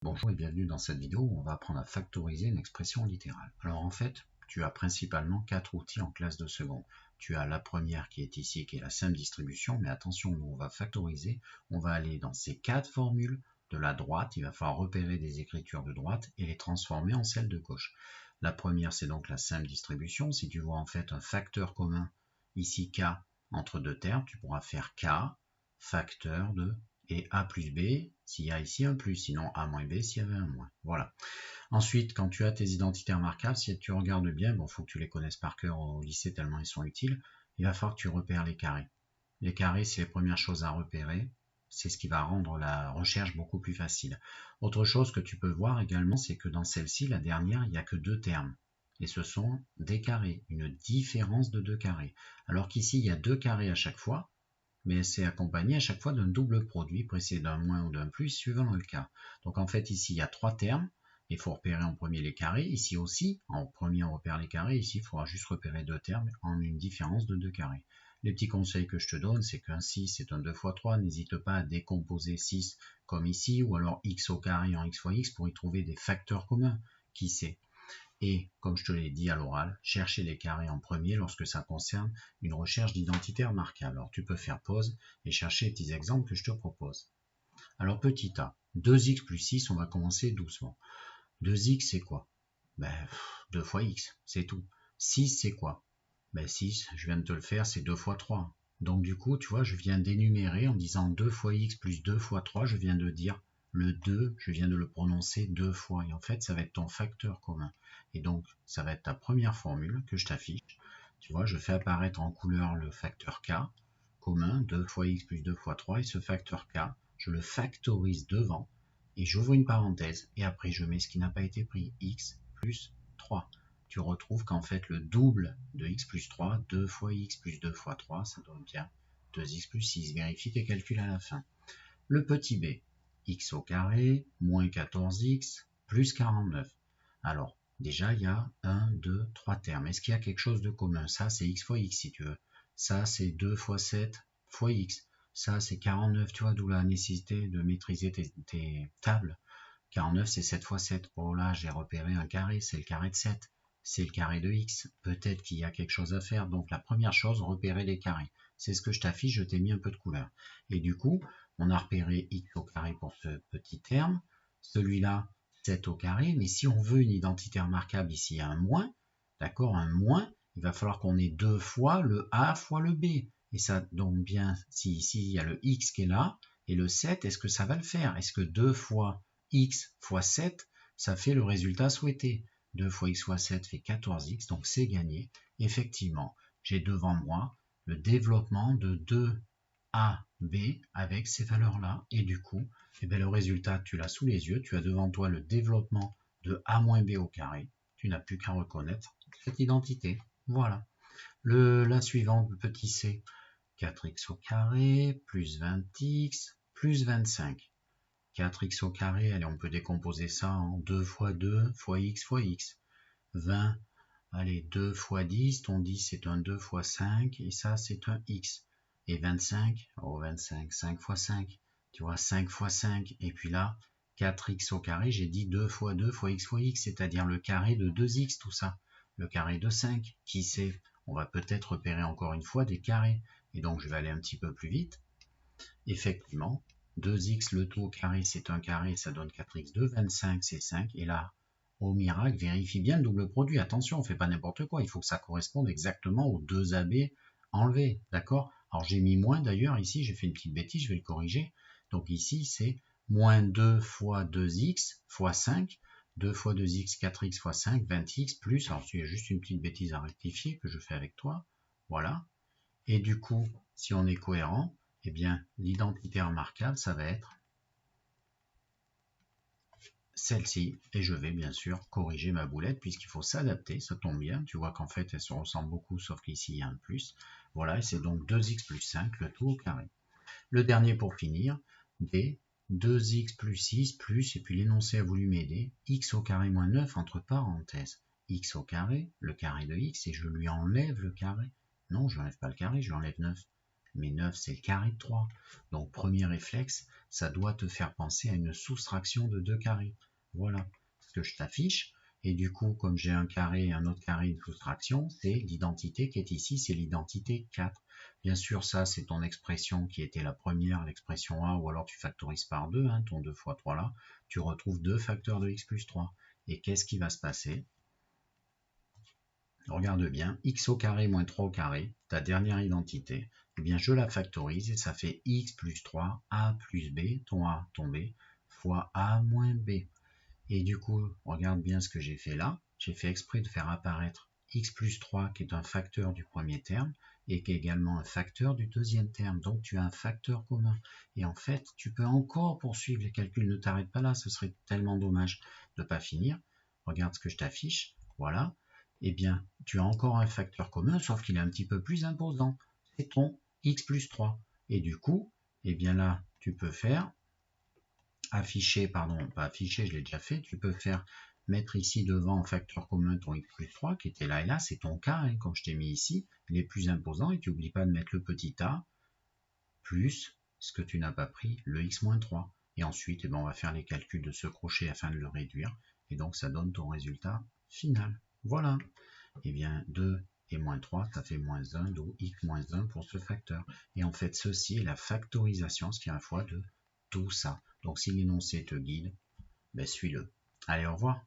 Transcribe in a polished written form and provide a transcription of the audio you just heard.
Bonjour et bienvenue dans cette vidéo où on va apprendre à factoriser une expression littérale. Alors en fait, tu as principalement 4 outils en classe de seconde. Tu as la première qui est ici, qui est la simple distribution, mais attention, nous on va factoriser, on va aller dans ces 4 formules de la droite, il va falloir repérer des écritures de droite et les transformer en celles de gauche. La première, c'est donc la simple distribution. Si tu vois en fait un facteur commun, ici k, entre deux termes, tu pourras faire k, facteur de et a plus b, s'il y a ici un plus, sinon a moins b s'il y avait un moins. Voilà. Ensuite, quand tu as tes identitaires marquables, si tu regardes bien, bon, faut que tu les connaisses par cœur au lycée tellement ils sont utiles, il va falloir que tu repères les carrés. Les carrés, c'est les premières choses à repérer. C'est ce qui va rendre la recherche beaucoup plus facile. Autre chose que tu peux voir également, c'est que dans celle-ci, la dernière, il n'y a que 2 termes. Et ce sont des carrés, une différence de 2 carrés. Alors qu'ici, il y a 2 carrés à chaque fois, mais c'est accompagné à chaque fois d'un double produit précédé d'un moins ou d'un plus suivant le cas. Donc en fait ici il y a 3 termes, il faut repérer en premier les carrés, ici aussi en premier on repère les carrés, ici il faudra juste repérer 2 termes en une différence de 2 carrés. Les petits conseils que je te donne, c'est qu'un 6 c'est un 2 fois 3, n'hésite pas à décomposer 6 comme ici, ou alors x au carré en x fois x pour y trouver des facteurs communs, qui sait. Et, comme je te l'ai dit à l'oral, chercher les carrés en premier lorsque ça concerne une recherche d'identitaire marquable. Alors tu peux faire pause et chercher les petits exemples que je te propose. Alors petit a, 2x plus 6, on va commencer doucement. 2x c'est quoi? 2 fois x, c'est tout. 6 c'est quoi? 6, je viens de te le faire, c'est 2 fois 3. Donc du coup, tu vois, je viens d'énumérer en disant 2 fois x plus 2 fois 3, je viens de dire le 2, je viens de le prononcer 2 fois. Et en fait, ça va être ton facteur commun. Et donc, ça va être ta première formule que je t'affiche. Tu vois, je fais apparaître en couleur le facteur k, commun, 2 fois x plus 2 fois 3. Et ce facteur k, je le factorise devant. Et j'ouvre une parenthèse. Et après, je mets ce qui n'a pas été pris, x plus 3. Tu retrouves qu'en fait le double de x plus 3, 2 fois x plus 2 fois 3, ça donne bien 2x plus 6. Vérifie tes calculs à la fin. Le petit b, x au carré, moins 14x, plus 49. Alors, déjà, il y a 1, 2, 3 termes. Est-ce qu'il y a quelque chose de commun? Ça, c'est x fois x, si tu veux. Ça, c'est 2 fois 7 fois x. Ça, c'est 49, tu vois, d'où la nécessité de maîtriser tes tables. 49, c'est 7 fois 7. Oh là, j'ai repéré un carré, c'est le carré de 7. C'est le carré de x. Peut-être qu'il y a quelque chose à faire. Donc la première chose, repérer les carrés. C'est ce que je t'affiche, je t'ai mis un peu de couleur. Et du coup, on a repéré x au carré pour ce petit terme. Celui-là, 7 au carré. Mais si on veut une identité remarquable, ici il y a un moins. D'accord, un moins. Il va falloir qu'on ait 2 fois le a fois le b. Et ça, donc bien, si ici il y a le x qui est là, et le 7, est-ce que ça va le faire? Est-ce que 2 fois x fois 7, ça fait le résultat souhaité. 2 fois x fois 7 fait 14x, donc c'est gagné. Effectivement, j'ai devant moi le développement de 2ab avec ces valeurs-là. Et du coup, le résultat, tu l'as sous les yeux. Tu as devant toi le développement de a moins b au carré. Tu n'as plus qu'à reconnaître cette identité. Voilà. La suivante, le petit c. 4x au carré, plus 20x, plus 25. 4x au carré, allez, on peut décomposer ça en 2 fois 2 fois x fois x. 20, allez, 2 fois 10, ton 10 c'est un 2 fois 5, et ça c'est un x. Et 25, oh 25, 5 fois 5, tu vois, 5 fois 5, et puis là, 4x au carré, j'ai dit 2 fois x fois x, c'est-à-dire le carré de 2x, tout ça. Le carré de 5, qui sait? On va peut-être repérer encore une fois des carrés. Et donc je vais aller un petit peu plus vite. Effectivement, 2x le tout au carré, c'est un carré, ça donne 4x2, 25 c'est 5, et là, au miracle, vérifie bien le double produit. Attention, on ne fait pas n'importe quoi, il faut que ça corresponde exactement aux 2ab enlevés, d'accord? Alors j'ai mis moins d'ailleurs, ici j'ai fait une petite bêtise, je vais le corriger. Donc ici c'est moins 2 fois 2x fois 5, 2 fois 2x, 4x fois 5, 20x, plus, alors il y a juste une petite bêtise à rectifier que je fais avec toi, voilà. Et du coup, si on est cohérent, eh bien, l'identité remarquable, ça va être celle-ci. Et je vais bien sûr corriger ma boulette puisqu'il faut s'adapter, ça tombe bien. Tu vois qu'en fait, elle se ressemble beaucoup, sauf qu'ici, il y a un plus. Voilà, et c'est donc 2x plus 5, le tout au carré. Le dernier pour finir, b, 2x plus 6 plus, et puis l'énoncé a voulu m'aider, x au carré moins 9 entre parenthèses. X au carré, le carré de x, et je lui enlève le carré. Non, je n'enlève pas le carré, je lui enlève 9. mais 9 c'est le carré de 3. Donc premier réflexe, ça doit te faire penser à une soustraction de 2 carrés. Voilà ce que je t'affiche. Et du coup, comme j'ai un carré et un autre carré de soustraction, c'est l'identité qui est ici, c'est l'identité 4. Bien sûr, ça, c'est ton expression qui était la première, l'expression A, ou alors tu factorises par 2, hein, ton 2 fois 3 là. Tu retrouves 2 facteurs de x plus 3. Et qu'est-ce qui va se passer? Regarde bien, x au carré moins 3 au carré, ta dernière identité, eh bien je la factorise et ça fait x plus 3, a plus b, ton a, ton b, fois a moins b. Et du coup, regarde bien ce que j'ai fait là. J'ai fait exprès de faire apparaître x plus 3 qui est un facteur du premier terme et qui est également un facteur du deuxième terme. Donc tu as un facteur commun. Et en fait, tu peux encore poursuivre les calculs. Ne t'arrête pas là, ce serait tellement dommage de ne pas finir. Regarde ce que je t'affiche. Voilà. Eh bien, tu as encore un facteur commun, sauf qu'il est un petit peu plus imposant. C'est ton x plus 3. Et du coup, eh bien là, tu peux faire afficher, pardon, pas afficher, je l'ai déjà fait, tu peux faire mettre ici devant en facteur commun ton x plus 3 qui était là et là, c'est ton cas, hein, comme je t'ai mis ici, il est plus imposant et tu n'oublies pas de mettre le petit a plus ce que tu n'as pas pris, le x moins 3. Et ensuite, eh ben, on va faire les calculs de ce crochet afin de le réduire et donc ça donne ton résultat final. Voilà. Et bien 2 et moins 3, ça fait moins 1, d'où x moins 1 pour ce facteur. Et en fait, ceci est la factorisation, ce qui est une fois de tout ça. Donc si l'énoncé te guide, ben suis-le. Allez, au revoir.